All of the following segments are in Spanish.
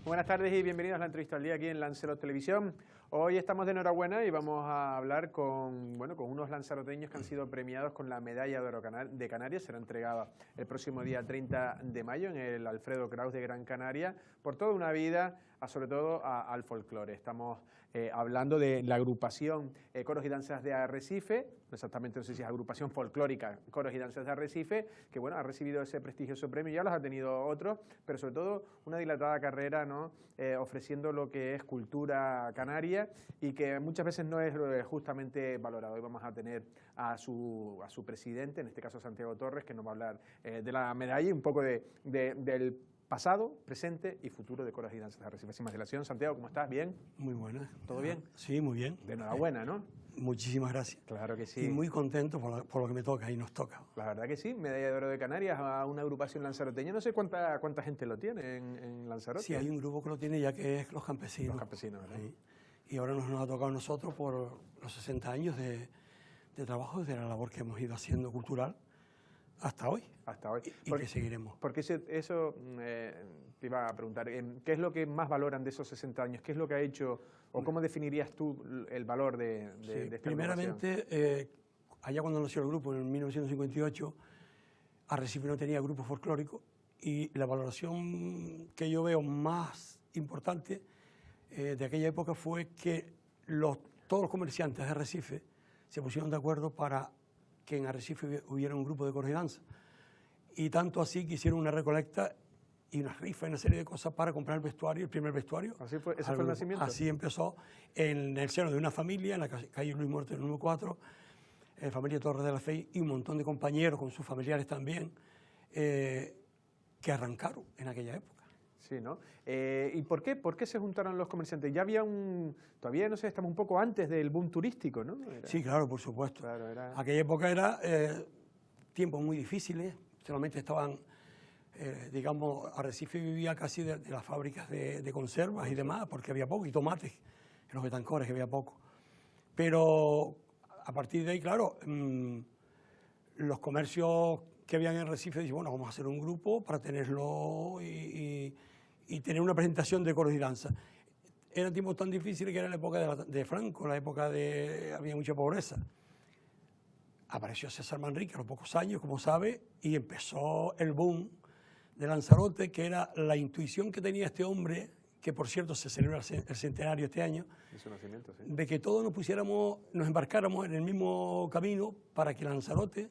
Buenas tardes y bienvenidos a la entrevista al día aquí en Lanzarote Televisión. Hoy estamos de enhorabuena y vamos a hablar con unos lanzaroteños que han sido premiados con la Medalla de Oro de Canarias. Será entregada el próximo día 30 de mayo en el Alfredo Kraus de Gran Canaria por toda una vida, sobre todo al folclore. Estamos hablando de la agrupación Coros y Danzas de Arrecife, exactamente no sé si es agrupación folclórica Coros y Danzas de Arrecife, que bueno, ha recibido ese prestigioso premio, ya los ha tenido otros, pero sobre todo una dilatada carrera, ¿no? Ofreciendo lo que es cultura canaria y que muchas veces no es justamente valorado. Hoy vamos a tener a su presidente, en este caso Santiago Torres, que nos va a hablar de la medalla y un poco del pasado, presente y futuro de Coros y Danzas de Arrecife. Sin más dilación, Santiago, ¿cómo estás? ¿Bien? Muy buena. ¿Todo bien? Sí, muy bien. De enhorabuena, ¿no? Muchísimas gracias. Claro que sí. Y muy contento por lo que me toca y nos toca. La verdad que sí, Medalla de Oro de Canarias a una agrupación lanzaroteña. No sé cuánta gente lo tiene en Lanzarote. Sí, hay un grupo que lo tiene ya, que es Los Campesinos. Los Campesinos, ¿verdad? Sí. Y ahora nos ha tocado a nosotros por los 60 años de trabajo, de la labor que hemos ido haciendo cultural hasta hoy. Hasta hoy. Y que seguiremos. Porque eso te iba a preguntar, ¿qué es lo que más valoran de esos 60 años? ¿Qué es lo que ha hecho, o cómo definirías tú el valor de esta primeramente, allá cuando nació el grupo, en 1958, Arrecife no tenía grupo folclórico, y la valoración que yo veo más importante de aquella época fue que todos los comerciantes de Arrecife se pusieron de acuerdo para que en Arrecife hubiera un grupo de coros y danza. Y tanto así que hicieron una recolecta y una rifa y una serie de cosas para comprar el vestuario, el primer vestuario. ¿Así fue? ¿Ese fue el nacimiento? Así empezó en el seno de una familia, en la calle Luis Muerto, número 4, familia Torres de la Fe, y un montón de compañeros con sus familiares también, que arrancaron en aquella época. Sí, ¿no? ¿Y por qué se juntaron los comerciantes? Ya había todavía, no sé, estamos un poco antes del boom turístico, ¿no? Sí, claro, por supuesto. Claro, aquella época era tiempos muy difíciles, solamente estaban, digamos, Arrecife vivía casi de las fábricas de conservas y demás, porque había poco, y tomates, en los Betancores, que había poco. Pero a partir de ahí, claro, los comercios que habían en Arrecife dicen, bueno, vamos a hacer un grupo para tenerlo y tener una presentación de coros y danza. Eran tiempos tan difíciles que era la época de Franco, la época había mucha pobreza. Apareció César Manrique a los pocos años, como sabe, y empezó el boom de Lanzarote, que era la intuición que tenía este hombre, que por cierto se celebra el centenario este año, de su nacimiento, sí, de que todos nos embarcáramos en el mismo camino para que Lanzarote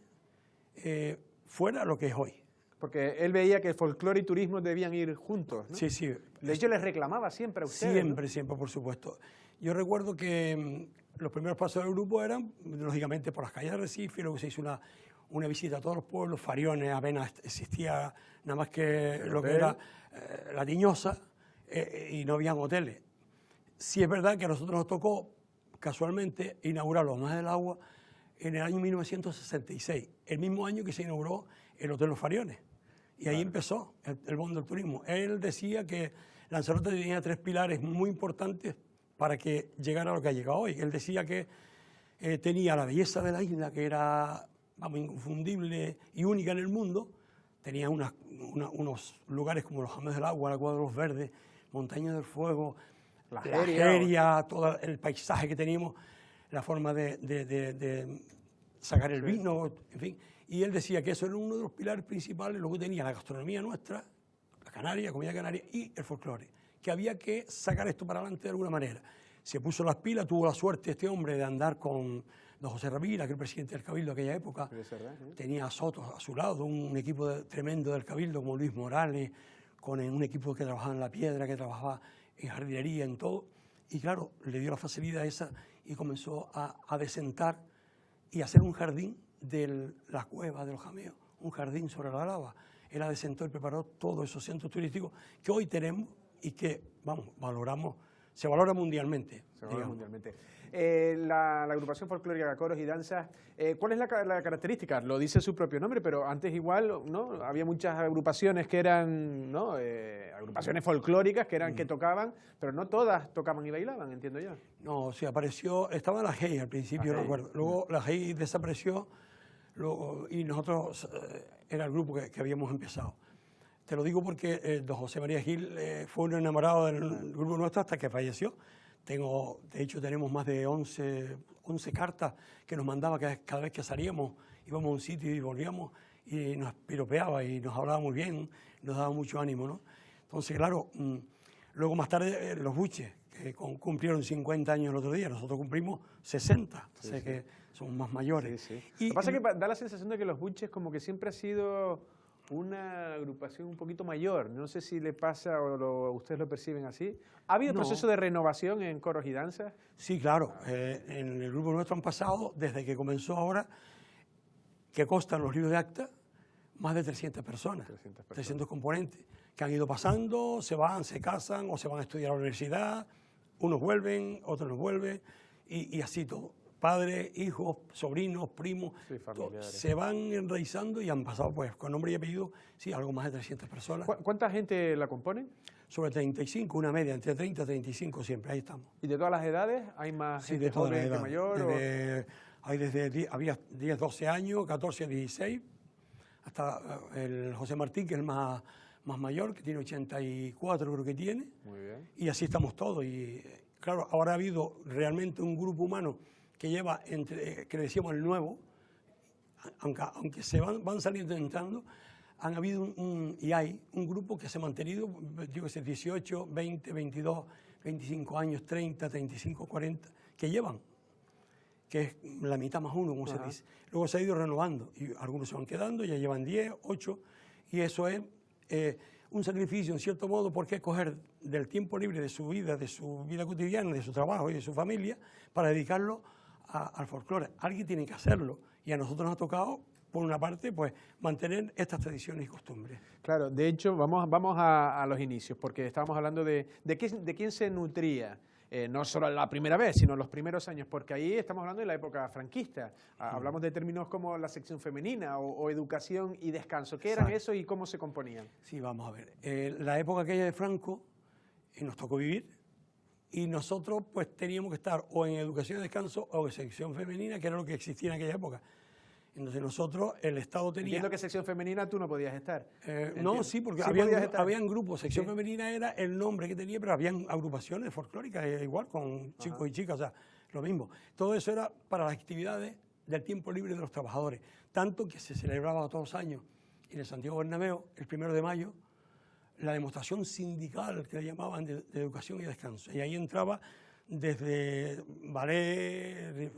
fuera lo que es hoy. Porque él veía que el folclore y turismo debían ir juntos, ¿no? Sí, sí. De hecho, les reclamaba siempre a ustedes, Siempre, ¿no? siempre, por supuesto. Yo recuerdo que los primeros pasos del grupo eran, lógicamente, por las calles de Recife, y luego se hizo una visita a todos los pueblos. Fariones apenas existía nada más que lo que era la Tiñosa, y no habían hoteles. Sí es verdad que a nosotros nos tocó, casualmente, inaugurar los Más del Agua en el año 1966, el mismo año que se inauguró el Hotel Los Fariones. Y ahí empezó el boom del turismo. Él decía que Lanzarote tenía 3 pilares muy importantes para que llegara a lo que ha llegado hoy. Él decía que tenía la belleza de la isla, que era, vamos, inconfundible y única en el mundo. Tenía unos lugares como los James del Agua, la Cuadra de los Verdes, Montañas del Fuego, la Jeria, todo el paisaje que teníamos, la forma de sacar el vino, en fin. Y él decía que eso era uno de los pilares principales. Luego tenía la gastronomía nuestra, la canaria, comida canaria, y el folclore, que había que sacar esto para adelante de alguna manera. Se puso las pilas, tuvo la suerte este hombre de andar con don José Ravira, que era el presidente del Cabildo de aquella época. Tenía a Soto a su lado, un equipo tremendo del Cabildo, como Luis Morales, con un equipo que trabajaba en la piedra, que trabajaba en jardinería, en todo. Y claro, le dio la facilidad esa y comenzó a desentar y hacer un jardín de la cueva de los Jameos, un jardín sobre la lava. Él adesentó y preparó todos esos centros turísticos que hoy tenemos y que, vamos, valoramos, se valora mundialmente. Se valora mundialmente. La agrupación folclórica Coros y Danzas, ¿cuál es la característica? Lo dice su propio nombre, pero antes igual, ¿no? Había muchas agrupaciones que eran, ¿no? Agrupaciones folclóricas que eran que tocaban, pero no todas tocaban y bailaban, entiendo yo. No, sí, apareció, estaba la GEI al principio, recuerdo. Luego la GEI desapareció, y nosotros era el grupo que habíamos empezado. Te lo digo porque don José María Gil fue un enamorado del grupo nuestro hasta que falleció. De hecho, tenemos más de 11 cartas que nos mandaba cada vez que salíamos, íbamos a un sitio y volvíamos, y nos piropeaba y nos hablaba muy bien, nos daba mucho ánimo, ¿no? Entonces, claro, luego más tarde los Buches, que cumplieron 50 años el otro día, nosotros cumplimos 60, sí, sé sí. que somos más mayores. Sí, sí. Y, Lo que pasa es que da la sensación de que los Buches como que siempre ha sido una agrupación un poquito mayor. No sé si le pasa o ustedes lo perciben así. ¿Ha habido proceso de renovación en coros y danzas? Sí, claro. En el grupo nuestro han pasado, desde que comenzó ahora, que constan los libros de acta, más de 300 personas, 300 componentes, que han ido pasando, se van, se casan o se van a estudiar a la universidad, unos vuelven, otros no vuelven, y así todo. Padres, hijos, sobrinos, primos, sí, se van enraizando y han pasado, pues, con nombre y apellido, sí, algo más de 300 personas. ¿Cuánta gente la componen? Sobre 35, una media, entre 30 y 35 siempre, ahí estamos. ¿Y de todas las edades? ¿Hay más gente joven que mayor? Había 10, 12 años, 14, 16, hasta el José Martín, que es el más mayor, que tiene 84, creo que tiene. Muy bien. Y así estamos todos. Y claro, ahora ha habido realmente un grupo humano que lleva, que le decíamos el nuevo, aunque se van saliendo y entrando, han habido hay un grupo que se ha mantenido, yo que sé, 18, 20, 22, 25 años, 30, 35, 40, que llevan, que es la mitad más uno, como se dice. Luego se ha ido renovando y algunos se van quedando, ya llevan 10, 8, y eso es un sacrificio, en cierto modo, porque coger del tiempo libre de su vida cotidiana, de su trabajo y de su familia, para dedicarlo al folclore. Alguien tiene que hacerlo, y a nosotros nos ha tocado, por una parte, pues mantener estas tradiciones y costumbres. Claro, de hecho, vamos a los inicios, porque estábamos hablando de quién se nutría. No solo la primera vez, sino los primeros años, porque ahí estamos hablando de la época franquista. Hablamos de términos como la sección femenina o educación y descanso. ¿Qué eran eso y cómo se componían? Sí, vamos a ver. La época aquella de Franco nos tocó vivir, y nosotros pues teníamos que estar o en educación y descanso o en sección femenina, que era lo que existía en aquella época. Entonces nosotros, el Estado tenía... Entiendo que sección femenina tú no podías estar. No, sí, porque sí habían grupos. Sección femenina era el nombre que tenía, pero habían agrupaciones folclóricas igual, con chicos y chicas, o sea, lo mismo. Todo eso era para las actividades del tiempo libre de los trabajadores. Tanto que se celebraba todos los años en el Santiago Bernabéu, el 1 de mayo, la demostración sindical, que le llamaban, de educación y descanso. Y ahí entraba desde ballet,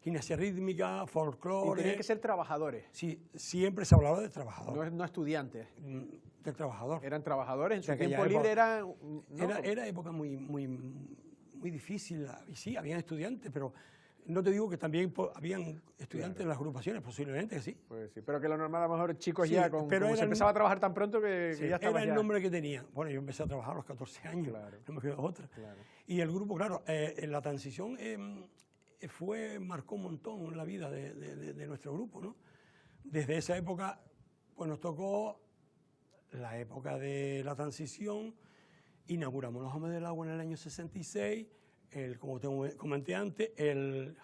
gimnasia rítmica, folclore... Y tenían que ser trabajadores. Sí, siempre se hablaba de trabajadores. No estudiantes. Del trabajador. Eran trabajadores, en su aquella tiempo libre era... Era época muy difícil. Sí, habían estudiantes, pero no te digo que también habían estudiantes en las agrupaciones, posiblemente que sí. Pues sí, pero que lo normal a lo mejor chicos Sí, ya, pero se empezaba a trabajar tan pronto que ya estaba era el nombre que tenía. Bueno, yo empecé a trabajar a los 14 años, Claro. no me quedó otra. Claro. Y el grupo, claro, en la transición marcó un montón la vida de nuestro grupo, ¿no? Desde esa época, pues nos tocó la época de la transición, inauguramos los Hombres del Agua en el año 66, como te comenté antes, el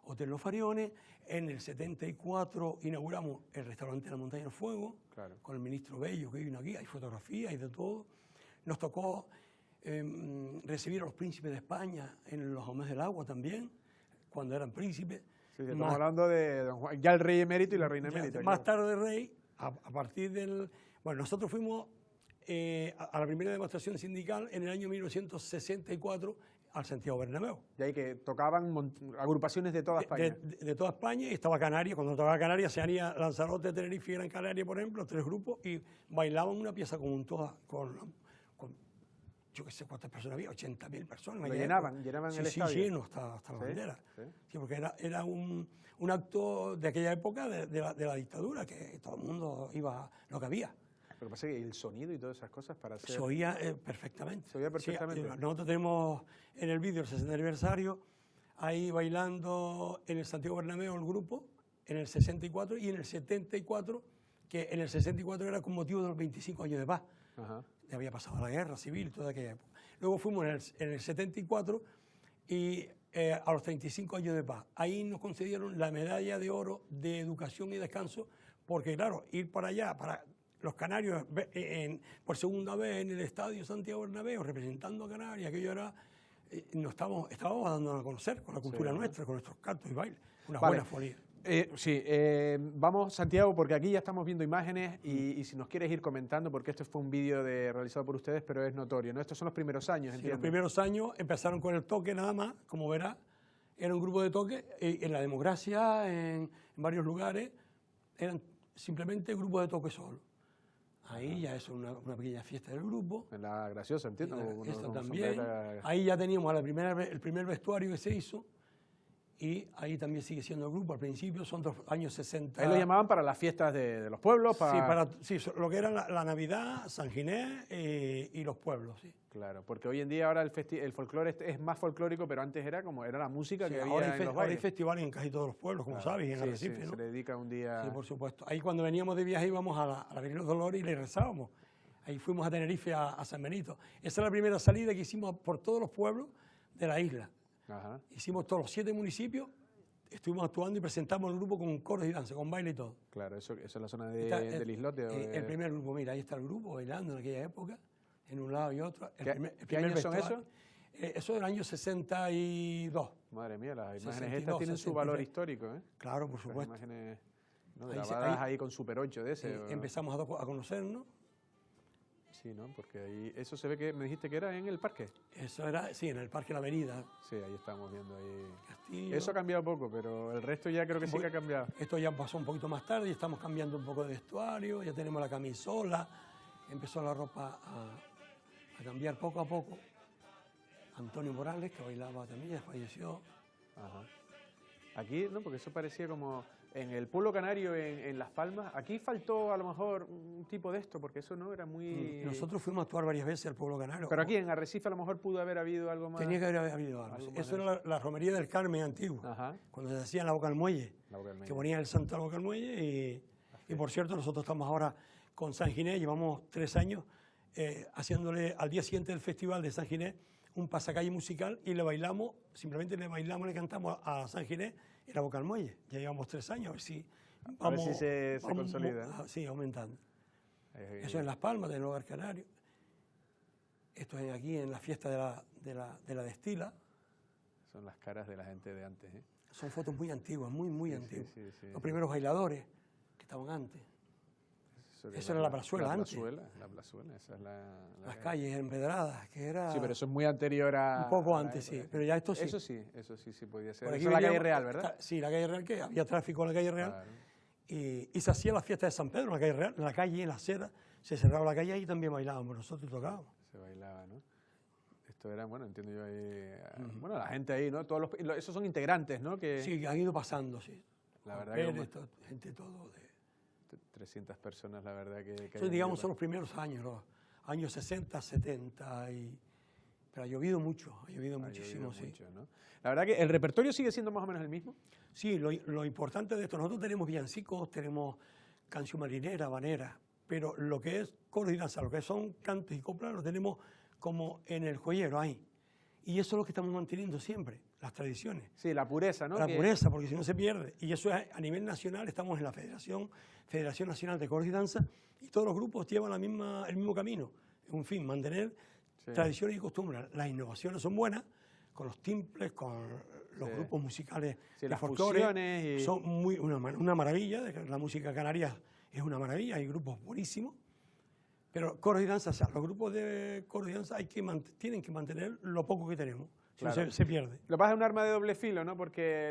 Hotel Los Fariones. En el 74 inauguramos el restaurante La Montaña del Fuego, Claro. con el ministro Bello, que vino aquí, hay fotografías y de todo. Nos tocó recibir a los príncipes de España en los Hombres del Agua también, cuando eran príncipes. Sí, estamos hablando de don Juan, ya el rey emérito y la reina emérita. Más tarde rey, a partir del... Bueno, nosotros fuimos a la primera demostración sindical en el año 1964 al Santiago Bernabéu. Y ahí que tocaban agrupaciones de toda España. De toda España, y estaba Canarias. Cuando tocaba Canarias se haría Lanzarote, Tenerife y Gran Canaria, por ejemplo, 3 grupos, y bailaban una pieza común toda, con yo qué sé cuántas personas había, 80.000 personas. Lo llenaban el estadio. Sí, lleno hasta la bandera. Sí, porque era un acto de aquella época de la dictadura, que todo el mundo iba lo que había. Lo que pasa es que el sonido y todas esas cosas para hacer... Se oía perfectamente. Se oía perfectamente. Sí, nosotros tenemos en el vídeo el 60 aniversario, ahí bailando en el Santiago Bernabéu el grupo, en el 64 y en el 74, que en el 64 era con motivo de los 25 años de paz. Ajá. Había pasado la guerra civil, toda aquella época. Luego fuimos en el 74 y a los 35 años de paz. Ahí nos concedieron la medalla de oro de educación y descanso, porque claro, ir para allá, los canarios por segunda vez en el Estadio Santiago Bernabéu, representando a Canarias, aquello era, estábamos dándonos a conocer con la cultura nuestra, con nuestros cantos y bailes, una buena folía. Vamos, Santiago, porque aquí ya estamos viendo imágenes y si nos quieres ir comentando, porque esto fue un vídeo realizado por ustedes, pero es notorio, ¿no? Estos son los primeros años, entiendo. Los primeros años empezaron con el toque nada más, como verás, era un grupo de toque, en la democracia, en varios lugares, eran simplemente grupos de toque solo. Ahí ya es una pequeña fiesta del grupo. En la Graciosa, entiendo. Esto también. Ahí ya teníamos el primer vestuario que se hizo. Y ahí también sigue siendo el grupo. Al principio son los años 60. Ahí lo llamaban para las fiestas de los pueblos. Sí, lo que era la Navidad, San Ginés y los pueblos, sí. Claro, porque hoy en día ahora el folclore es más folclórico, pero antes era la música que había en los bailes. Ahora hay festivales en casi todos los pueblos, como sabes, y en Arrecife, ¿no? Se le dedica un día... Sí, por supuesto. Ahí cuando veníamos de viaje íbamos a la Virgen de los Dolores y le rezábamos. Ahí fuimos a Tenerife, a San Benito. Esa es la primera salida que hicimos por todos los pueblos de la isla. Ajá. Hicimos todos los 7 municipios, estuvimos actuando y presentamos el grupo con coros y danza, con baile y todo. Claro, eso es la zona del islote. El primer grupo, mira, ahí está el grupo bailando en aquella época, en un lado y otro. ¿Qué años son esos? Eso del año 62. Madre mía, las imágenes 62, estas tienen su valor histórico, ¿eh? Claro, por supuesto. Las imágenes grabadas ahí con Super 8 de ese. Empezamos a conocernos. Sí, ¿no? Porque ahí, eso se ve que me dijiste que era en el parque. Eso era, sí, en el Parque La Avenida. Sí, ahí estamos viendo ahí. Castillo. Eso ha cambiado poco, pero el resto ya creo que sí que ha cambiado. Esto ya pasó un poquito más tarde y estamos cambiando un poco de vestuario, ya tenemos la camisola, empezó la ropa a cambiar poco a poco. Antonio Morales, que bailaba también, ya falleció. Ajá. Aquí, ¿no? Porque eso parecía como... En el pueblo canario, en Las Palmas, aquí faltó a lo mejor un tipo de esto, porque eso no era muy... Nosotros fuimos a actuar varias veces al pueblo canario. Pero aquí en Arrecife a lo mejor pudo haber habido algo más... Tenía que haber habido algo. Eso era la romería del Carmen antigua, Ajá. cuando se hacía en la Boca del Muelle, que ponía el santo a la Boca del Muelle. Y por cierto, nosotros estamos ahora con San Ginés, llevamos 3 años haciéndole al día siguiente del festival de San Ginés un pasacalle musical y simplemente le cantamos a San Ginés en la Boca del Muelle. Ya llevamos 3 años, a ver si se consolida. Sí, aumentando. Eso en Las Palmas, del Hogar Canario. Esto es aquí en la fiesta de la Destila. Son las caras de la gente de antes, ¿eh? Son fotos muy antiguas, muy antiguas. Sí. Los primeros bailadores que estaban antes. Eso era la plazuela antes. La plazuela, esa es las calles empedradas, que era... Sí, pero eso es muy anterior a... Un poco antes, sí, pero ya esto sí. Eso sí podía ser. Por aquí eso es la calle Real, ¿verdad? Sí, la calle Real, que había tráfico en la calle Real. Claro. Y se hacía la fiesta de San Pedro en la calle Real, en la calle, en la acera. Se cerraba la calle y también bailábamos, nosotros tocábamos. Se bailaba, ¿no? Esto era, bueno, entiendo yo ahí... Bueno, la gente ahí, ¿no? Esos son integrantes, ¿no? Sí, han ido pasando, sí. La verdad gente todo de... 300 personas, la verdad que... Eso, digamos, son los primeros años, los años 60, 70, pero ha llovido mucho, muchísimo, sí. Mucho, ¿no? La verdad que el repertorio sigue siendo más o menos el mismo. Sí, lo importante de esto, nosotros tenemos villancicos, tenemos canción marinera, habanera, pero lo que es coro y danza, lo que son cantos y coplas, lo tenemos como en el joyero ahí. Y eso es lo que estamos manteniendo siempre, las tradiciones. Sí, la pureza, ¿no? La pureza, porque si no se pierde. Y eso es a nivel nacional, estamos en la Federación Nacional de Coros y Danza, y todos los grupos llevan el mismo camino. En fin, mantener tradiciones y costumbres. Las innovaciones son buenas, con los timbres, con los grupos musicales de folclore. Son una maravilla, la música canaria es una maravilla, hay grupos buenísimos. Pero coros y danza, o sea, los grupos de coros y danza tienen que mantener lo poco que tenemos, claro. Se pierde. Lo que pasa es un arma de doble filo, ¿no? Porque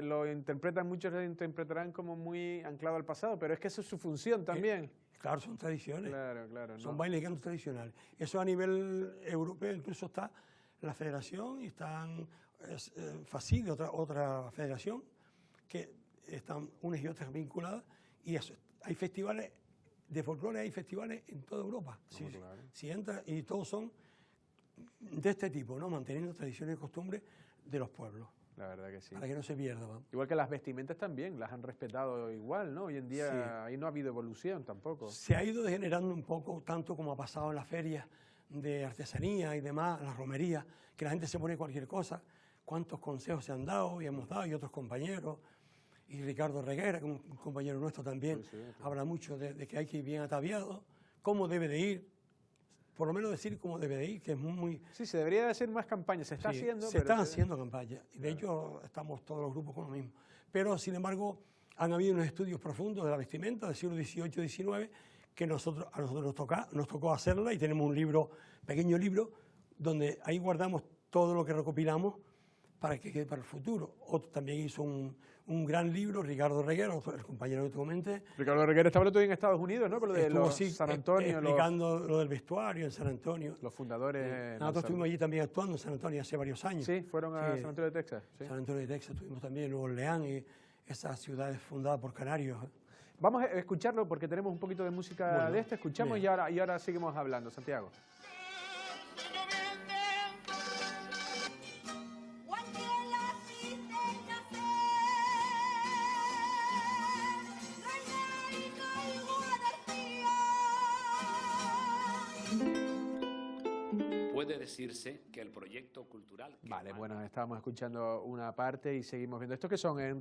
muchos lo interpretarán como muy anclado al pasado, pero es que eso es su función también. Claro, son tradiciones. Claro. Son bailes y cantos tradicionales. Eso a nivel europeo, incluso está la federación y están FACID, otra federación, que están unas y otras vinculadas, y eso, hay festivales de folclore, hay festivales en toda Europa. Claro. Si entra, y todos son de este tipo, ¿no? Manteniendo tradiciones y costumbres de los pueblos. La verdad que sí. Para que no se pierda. ¿no? Igual que las vestimentas también, las han respetado igual, ¿no? Hoy en día ahí no ha habido evolución tampoco. Se ha ido degenerando un poco, tanto como ha pasado en las ferias de artesanía y demás, en las romerías, que la gente se pone cualquier cosa. Cuántos consejos se han dado y hemos dado, y otros compañeros. Y Ricardo Reguera, que es un compañero nuestro también, habla mucho de que hay que ir bien ataviado, cómo debe de ir, por lo menos decir cómo debe de ir, que es muy... Sí, se debería de hacer más campañas, se está haciendo. Se están haciendo campañas, y de hecho estamos todos los grupos con lo mismo. Pero, sin embargo, han habido unos estudios profundos de la vestimenta del siglo XVIII-XIX que a nosotros nos tocó hacerla, y tenemos un libro, pequeño libro, donde ahí guardamos todo lo que recopilamos para que quede para el futuro. Otro también hizo un gran libro, Ricardo Reguera, el compañero que te comenté. Ricardo Reguera estaba todo en Estados Unidos, ¿no? Con lo de los San Antonio. Explicando lo del vestuario en San Antonio. Los fundadores. Nosotros estuvimos allí también actuando en San Antonio hace varios años. Sí, fueron a San Antonio de Texas. Sí. San Antonio de Texas, estuvimos también en Nueva Orleans, y esas ciudades fundadas por canarios. Vamos a escucharlo porque tenemos un poquito de música de esta. Escuchamos y ahora seguimos hablando. Santiago. Puede decirse que el proyecto cultural... Vale, bueno, estábamos escuchando una parte y seguimos viendo. ¿Estos qué son? En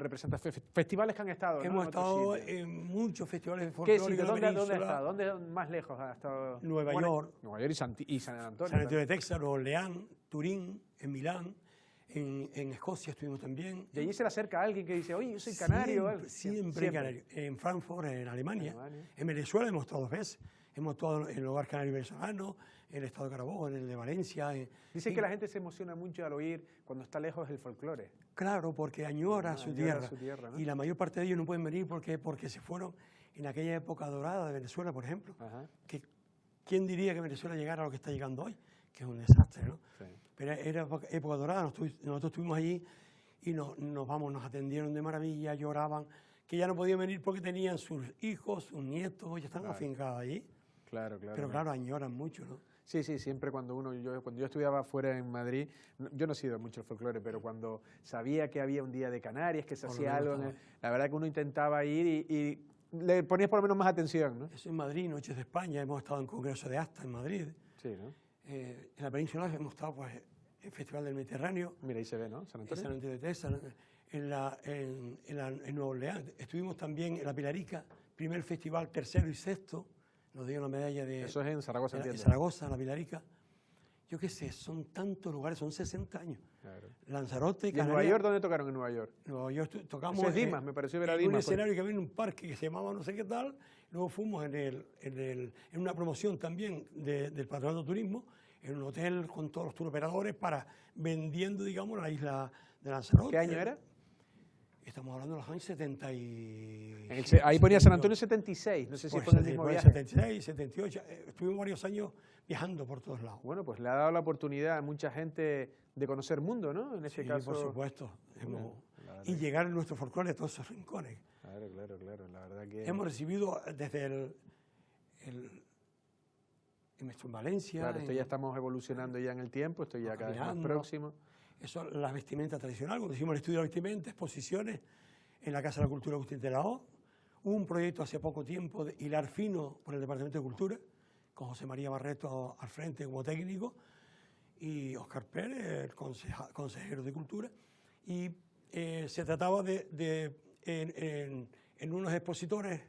festivales que han estado, ¿no? Hemos estado en muchos festivales de folclore. ¿Dónde ha estado? ¿Dónde más lejos ha estado? Nueva York. Nueva York y San Antonio. San Antonio de Texas, Nueva Orleans, Turín, en Milán, en Escocia estuvimos también. Y allí se le acerca a alguien que dice, oye, yo soy canario. Siempre canario. En Frankfurt, en Alemania. En Venezuela hemos estado 2 veces. Hemos estado en el hogar canario venezolano, en el estado de Carabobo, en el de Valencia. Dicen que la gente se emociona mucho al oír cuando está lejos el folclore. Claro, porque añora su tierra. ¿No? Y la mayor parte de ellos no pueden venir porque se fueron en aquella época dorada de Venezuela, por ejemplo. ¿Quién diría que Venezuela llegara a lo que está llegando hoy? Que es un desastre, ¿no? Sí. Pero era época dorada, nosotros estuvimos allí y nos atendieron de maravilla, lloraban, que ya no podían venir porque tenían sus hijos, sus nietos, ya están afincados allí. Claro. Pero claro, añoran mucho, ¿no? Sí, siempre cuando yo estudiaba fuera en Madrid, yo no he sido mucho el folclore, pero cuando sabía que había un día de Canarias, que se hacía algo, la verdad que uno intentaba ir y le ponías por lo menos más atención, ¿no? Eso en Madrid, Noches de España, hemos estado en Congreso de Asta en Madrid. Sí, ¿no? En la península hemos estado pues, en el Festival del Mediterráneo. Mira, ahí se ve, ¿no? San Antonio. San Antonio de Texas, en Nueva Orleans. Estuvimos también en La Pilarica, primer festival, tercero y sexto. Nos dio la medalla de... Eso es en Zaragoza, en Zaragoza, La Pilarica. Yo qué sé, son tantos lugares, son 60 años. Claro. Lanzarote, Canarias. ¿Y en Nueva York dónde tocaron en Nueva York? Nueva York tocamos... Es Dimas, me pareció ver a Dimas. En un escenario que había en un parque que se llamaba no sé qué tal. Luego fuimos en una promoción también del Patronato de Turismo, en un hotel con todos los turoperadores para vendiendo, digamos, la isla de Lanzarote. ¿Qué año era? Estamos hablando de los años 70 ahí ponía San Antonio 76, no sé si fue en el mismo viaje. 76, 78, estuvimos varios años viajando por todos lados. Bueno, pues le ha dado la oportunidad a mucha gente de conocer el mundo, ¿no? En este caso. por supuesto. Y llegar en nuestro folclore a todos esos rincones. Claro, la verdad que... Hemos recibido desde en Valencia... Claro, esto ya estamos evolucionando ya en el tiempo, esto ya cada vez más próximo. Eso, la vestimenta tradicional, cuando hicimos el estudio de la vestimenta, exposiciones en la Casa de la Cultura Agustín de la O. Hubo un proyecto hace poco tiempo de hilar fino por el Departamento de Cultura, con José María Barreto al frente como técnico, y Óscar Pérez, el consejero de Cultura. Y se trataba en unos expositores,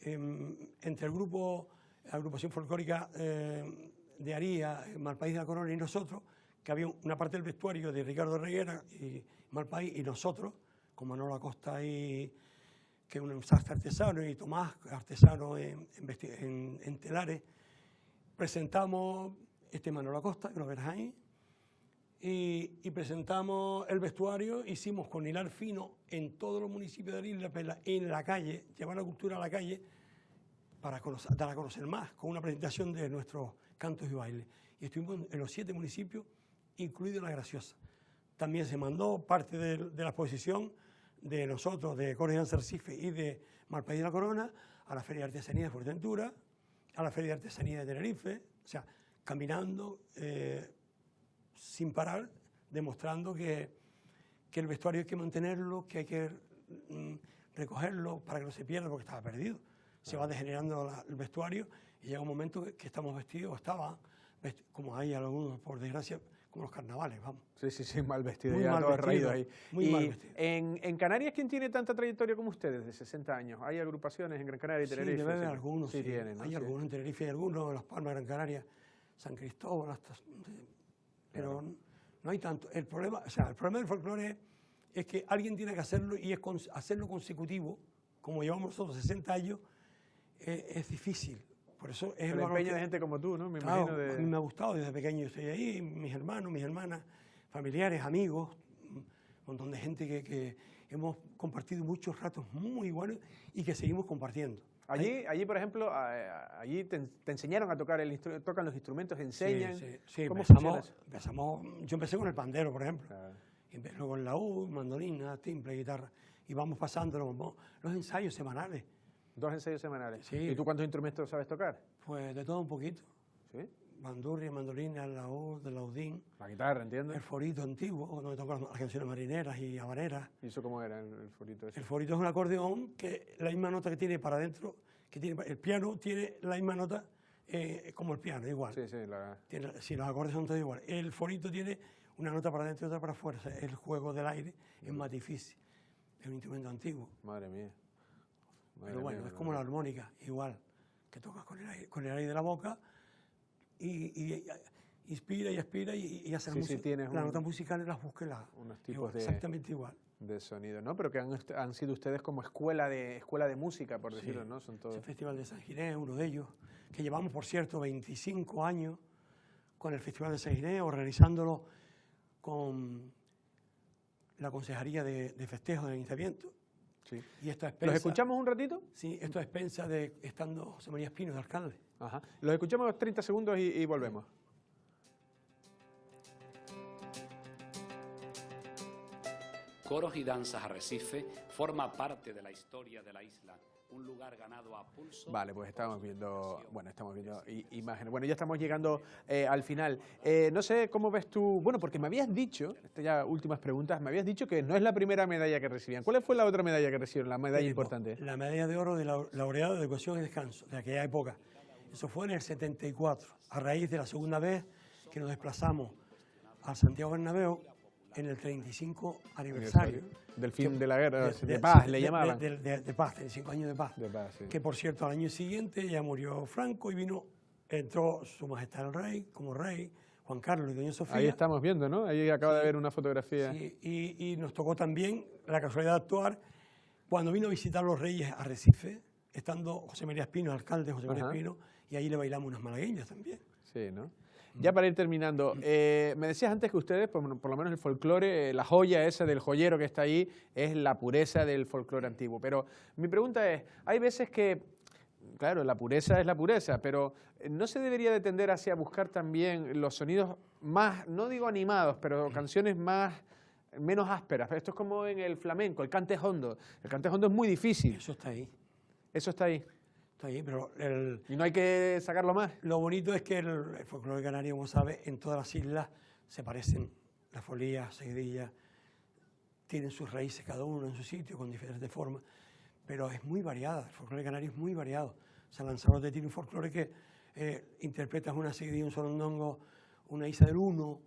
entre el grupo, la agrupación folclórica de Aría, Malpaís de la Corona y nosotros, que había una parte del vestuario de Ricardo Reguera y Malpaís, y nosotros, con Manolo Acosta, que es un sastre artesano, y Tomás, artesano en telares, presentamos Manolo Acosta, que lo verás ahí, y presentamos el vestuario. Hicimos con hilar fino en todos los municipios de la isla, en la calle, llevar la cultura a la calle para dar a conocer más, con una presentación de nuestros cantos y bailes. Y estuvimos en los 7 municipios, incluido La Graciosa. También se mandó parte de la exposición de nosotros, de Correas Arrecife y de Malpaís de la Corona, a la Feria de Artesanía de Fuerteventura, a la Feria de Artesanía de Tenerife, o sea, caminando sin parar, demostrando que el vestuario hay que mantenerlo, que hay que recogerlo para que no se pierda porque estaba perdido. Se va degenerando el vestuario y llega un momento que estamos vestidos, como hay algunos, por desgracia, como los carnavales, vamos. Sí, sí, sí, mal vestido, Muy ya mal todos vestido, raídos ahí. muy Y mal vestido. en Canarias, ¿quién tiene tanta trayectoria como ustedes, de 60 años? ¿Hay agrupaciones en Gran Canaria y Sí, Tenerife? debe haber Sí, algunos, sí, sí. tienen, ¿no? Hay Sí. algunos en Tenerife, hay algunos en Las Palmas, Gran Canaria, San Cristóbal, hasta, pero no hay tanto. El problema del folclore es que alguien tiene que hacerlo y hacerlo consecutivo, como llevamos nosotros 60 años, es difícil. Por eso es El empeño de gente como tú, ¿no? Me claro, imagino a mí me ha gustado, desde pequeño estoy ahí, mis hermanos, mis hermanas, familiares, amigos, un montón de gente que hemos compartido muchos ratos muy buenos y que seguimos compartiendo. Allí, por ejemplo, allí te enseñaron a tocar tocan los instrumentos, enseñan. Sí, ¿Cómo funciona empezamos, yo empecé con el pandero, por ejemplo. Claro. Y empecé con el laúd, mandolina, timbre, guitarra. Y vamos pasando los ensayos semanales. 2 ensayos semanales. Sí. ¿Y tú cuántos instrumentos sabes tocar? Pues de todo un poquito. ¿Sí? Bandurria, mandolina, el laúd, el laudín. La guitarra, ¿entiendes? El forito antiguo, donde tocan las canciones marineras y habaneras. ¿Y eso cómo era el forito ese? El forito es un acordeón que la misma nota que tiene para adentro, que tiene el piano, tiene la misma nota como el piano, igual. Sí, sí. Sí, los acordes son todos iguales. El forito tiene una nota para adentro y otra para afuera. O sea, el juego del aire es más difícil. Es un instrumento antiguo. Madre mía. Pero bueno, es como la armónica, igual, que tocas con el aire de la boca y inspira y aspira y hace la nota musical y las búsquedas. Unos tipos exactamente igual. De sonido, ¿no? Pero que han sido ustedes como escuela de música, por decirlo, ¿no? Son todos. El Festival de San Ginés, uno de ellos, que llevamos, por cierto, 25 años con el Festival de San Ginés, organizándolo con la Consejería de Festejo del Ayuntamiento. Sí. Y esto es ¿Los escuchamos un ratito? Sí, esto es expensa de estando José María Espino, de alcalde. Ajá. Los escuchamos 30 segundos y volvemos. Coros y Danzas Arrecife forma parte de la historia de la isla, un lugar ganado a pulso. Vale, pues estamos viendo imágenes. Bueno, ya estamos llegando al final. No sé cómo ves tú, bueno, porque me habías dicho, ya últimas preguntas, me habías dicho que no es la primera medalla que recibían. ¿Cuál fue la otra medalla que recibieron, la medalla importante? La medalla de oro de laureado de educación y descanso, de aquella época. Eso fue en el 74, a raíz de la segunda vez que nos desplazamos a Santiago Bernabéu en el 35 aniversario. Del fin de la guerra, de paz le llamaban. De paz, 35 años de paz. De paz, sí. Que por cierto, al año siguiente ya murió Franco y entró Su Majestad el Rey, como rey, Juan Carlos y doña Sofía. Ahí estamos viendo, ¿no? Ahí acaba de ver una fotografía. Sí, y nos tocó también la casualidad de actuar cuando vino a visitar los Reyes a Recife, estando José María Espino, alcalde José María Espino, y ahí le bailamos unas malagueñas también. Sí, ¿no? Ya para ir terminando, me decías antes que ustedes, por lo menos el folclore, la joya esa del joyero que está ahí, es la pureza del folclore antiguo. Pero mi pregunta es, hay veces que, claro, la pureza es la pureza, pero ¿no se debería de tender hacia buscar también los sonidos más, no digo animados, pero canciones menos ásperas? Esto es como en el flamenco, el cante hondo. El cante hondo es muy difícil. Eso está ahí. Eso está ahí. Está ahí, pero y no hay que sacarlo más. Lo bonito es que el folclore canario, como sabes, en todas las islas se parecen. La folía, seguidilla, tienen sus raíces cada uno en su sitio con diferentes formas, pero es muy variada. El folclore canario es muy variado. O sea, Lanzarote tiene un folclore que interpretas una seguidilla, un solondongo, una isa del uno,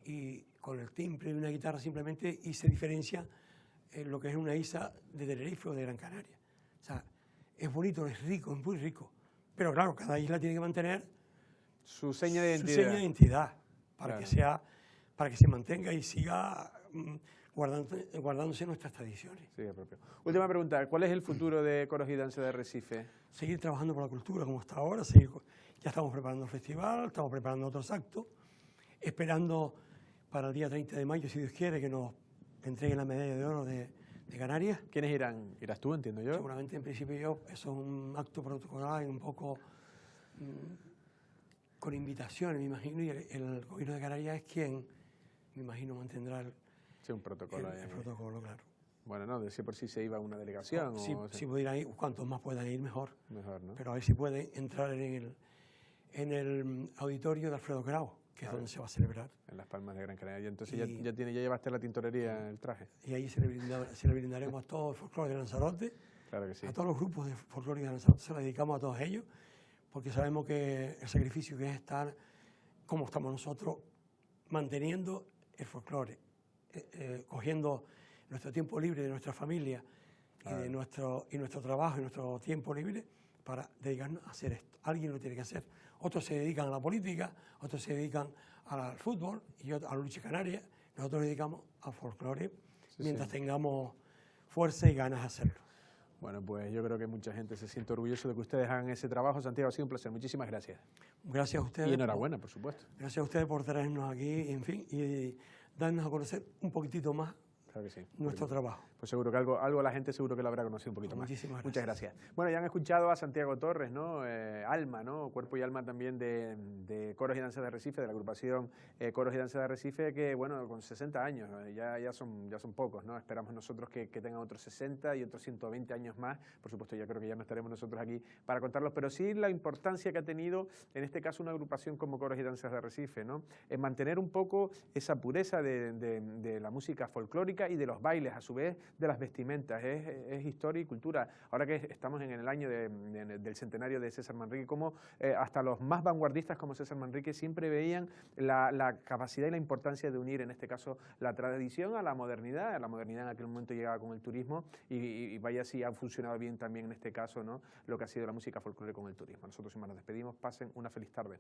y con el timbre y una guitarra simplemente, y se diferencia en lo que es una isa de Tenerife o de Gran Canaria. O sea, es bonito, es rico, es muy rico. Pero claro, cada isla tiene que mantener su seña de identidad. Su seña de identidad para, claro, para que se mantenga y siga guardándose nuestras tradiciones. Sí, propio. Última pregunta, ¿cuál es el futuro de Coros y Danza de Arrecife? Seguir trabajando por la cultura como hasta ahora, ya estamos preparando el festival, estamos preparando otros actos, esperando para el día 30 de mayo, si Dios quiere, que nos entreguen la medalla de oro de Canarias. ¿Quiénes irán? ¿Irás tú, entiendo yo? Seguramente, en principio yo, eso es un acto protocolar y un poco con invitaciones, me imagino, y el gobierno de Canarias es quien, me imagino, mantendrá un protocolo. El protocolo, claro. Bueno, no, de si por sí se iba una delegación. Si pudiera ir, cuantos más puedan ir, mejor. Mejor, ¿no? Pero a ver si pueden entrar en el auditorio de Alfredo Grau, que es donde se va a celebrar. En Las Palmas de Gran Canaria. Entonces ya llevaste la tintorería, el traje. Y ahí se le brindaremos a todo el folclore de Lanzarote. Claro que sí. A todos los grupos de folclore de Lanzarote se lo dedicamos a todos ellos, porque sabemos que el sacrificio que es estar cómo estamos nosotros manteniendo el folclore, cogiendo nuestro tiempo libre de nuestra familia y nuestro trabajo y nuestro tiempo libre para dedicarnos a hacer esto. Alguien lo tiene que hacer. Otros se dedican a la política, otros se dedican al fútbol y a la lucha canaria. Nosotros nos dedicamos al folclore mientras tengamos fuerza y ganas de hacerlo. Bueno, pues yo creo que mucha gente se siente orgulloso de que ustedes hagan ese trabajo. Santiago, ha sido un placer. Muchísimas gracias. Gracias a ustedes. Y enhorabuena, por supuesto. Gracias a ustedes por traernos aquí, en fin, y darnos a conocer un poquitito más Claro que sí. nuestro trabajo. Pues seguro que algo la gente seguro que lo habrá conocido un poquito más. Muchísimas gracias. Muchas gracias. Bueno, ya han escuchado a Santiago Torres, ¿no? Alma, ¿no? Cuerpo y alma también de Coros y Danzas de Arrecife, de la agrupación Coros y Danzas de Arrecife, que bueno, con 60 años, ya son pocos, ¿no? Esperamos nosotros que tengan otros 60 y otros 120 años más. Por supuesto, yo creo que ya no estaremos nosotros aquí para contarlos, pero sí la importancia que ha tenido, en este caso, una agrupación como Coros y Danzas de Arrecife, ¿no? En mantener un poco esa pureza de la música folclórica y de los bailes, a su vez, de las vestimentas. Es historia y cultura. Ahora que estamos en el año del centenario de César Manrique, como hasta los más vanguardistas como César Manrique siempre veían la capacidad y la importancia de unir, en este caso, la tradición a la modernidad. La modernidad en aquel momento llegaba con el turismo y vaya si ha funcionado bien también en este caso, ¿no? Lo que ha sido la música folclórica con el turismo. Nosotros, sin más, nos despedimos. Pasen una feliz tarde.